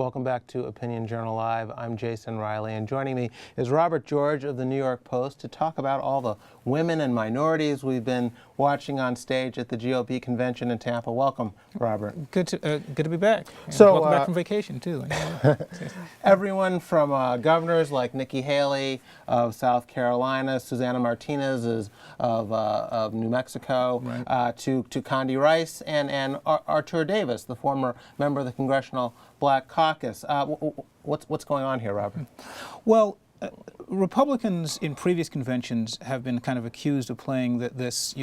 Welcome back to Opinion Journal Live. I'm Jason Riley, and joining me is Robert George of the New York Post to talk about all the women and minorities we've been watching on stage at the GOP convention in Tampa. Welcome, Robert. Good to be back. So, welcome back from vacation, too. Everyone from governors like Nikki Haley of South Carolina, Susana Martinez is of New Mexico, right, to Condi Rice and Artur Davis, the former member of the Congressional Black Caucus. What's going on here, Robert? Well, Republicans in previous conventions have been kind of accused of playing this,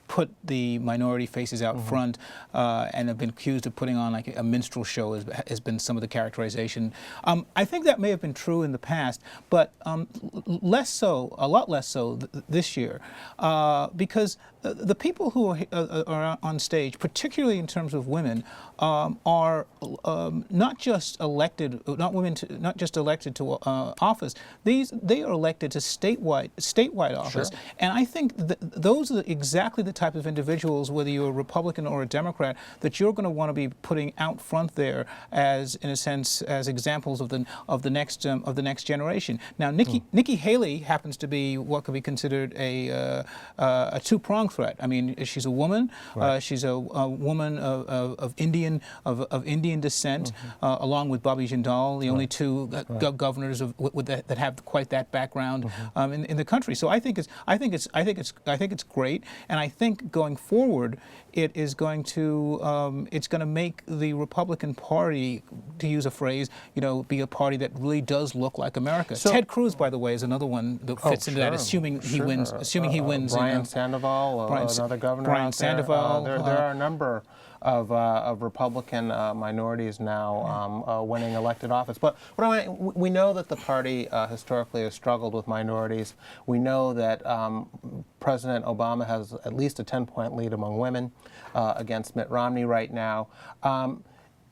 put the minority faces out front, and have been accused of putting on like a minstrel show has been some of the characterization. I think that may have been true in the past, but less so, a lot less so this year, because the people who are on stage, particularly in terms of women, are not just elected, not just elected to office. They are elected to statewide office, sure. And I think those are exactly the type of individuals, whether you're a Republican or a Democrat, that you're going to want to be putting out front there as, in a sense, as examples of the next generation. Now, Nikki Haley happens to be what could be considered a two-pronged threat. I mean, she's a woman. Right. She's a woman of Indian descent, along with Bobby Jindal, the only two governors that have quite that background in the country. So I think it's great, and I think going forward, it is going to make the Republican Party, to use a phrase, be a party that really does look like America. So, Ted Cruz, by the way, is another one that fits into that, assuming he wins. Brian Sandoval, another governor. Brian out there. Sandoval. There are a number of Republican minorities now winning elected office. But we know that the party historically has struggled with minorities. We know that President Obama has at least a 10-point lead among women against Mitt Romney right now.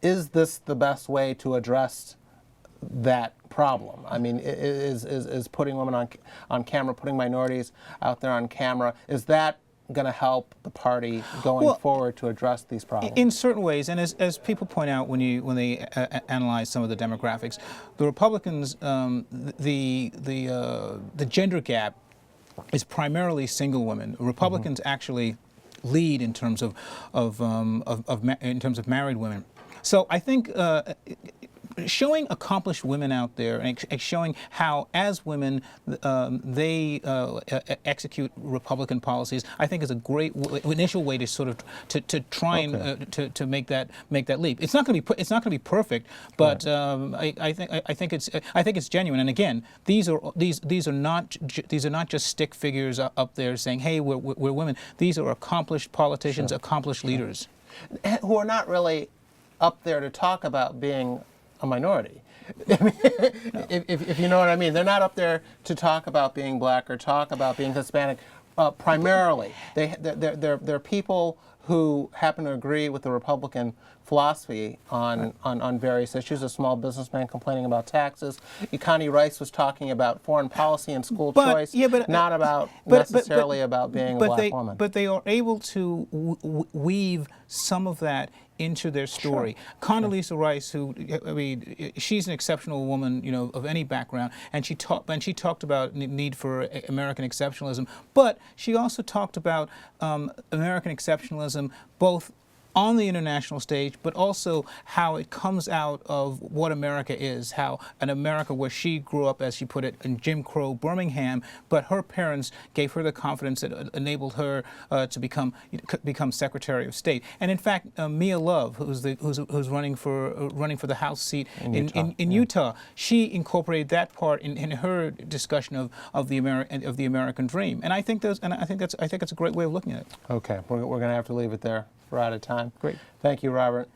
Is this the best way to address that problem? I mean, is putting women on camera, putting minorities out there on camera, is that going to help the party going forward to address these problems? In certain ways, and as people point out when they analyze some of the demographics, the Republicans, the gender gap is primarily single women. Republicans actually lead in terms of married women. So I think showing accomplished women out there and showing how, as women, they execute Republican policies, I think is a great initial way to sort of to try and to make that leap. It's not going to be perfect, but I think it's genuine. And again, these are not just stick figures up there saying, "Hey, we're women." These are accomplished politicians, accomplished leaders, who are not really up there to talk about being a minority. I mean, if you know what I mean. They're not up there to talk about being black or talk about being Hispanic. Primarily, they're people who happen to agree with the Republican philosophy on various issues. A small businessman complaining about taxes. Condi Rice was talking about foreign policy and school choice, not about necessarily about being a black woman. But they are able to weave some of that into their story. Sure. Condoleezza Rice, who, I mean, she's an exceptional woman, of any background, and she talked about the need for American exceptionalism, but she also talked about American exceptionalism both on the international stage, but also how it comes out of what America is, how an America where she grew up, as she put it, in Jim Crow Birmingham, but her parents gave her the confidence that enabled her to become Secretary of State. And in fact, Mia Love, who's running for the House seat in Utah, she incorporated that part in her discussion of the American dream. And I think that's a great way of looking at it. Okay, we're going to have to leave it there. We're out of time. Great. Thank you, Robert.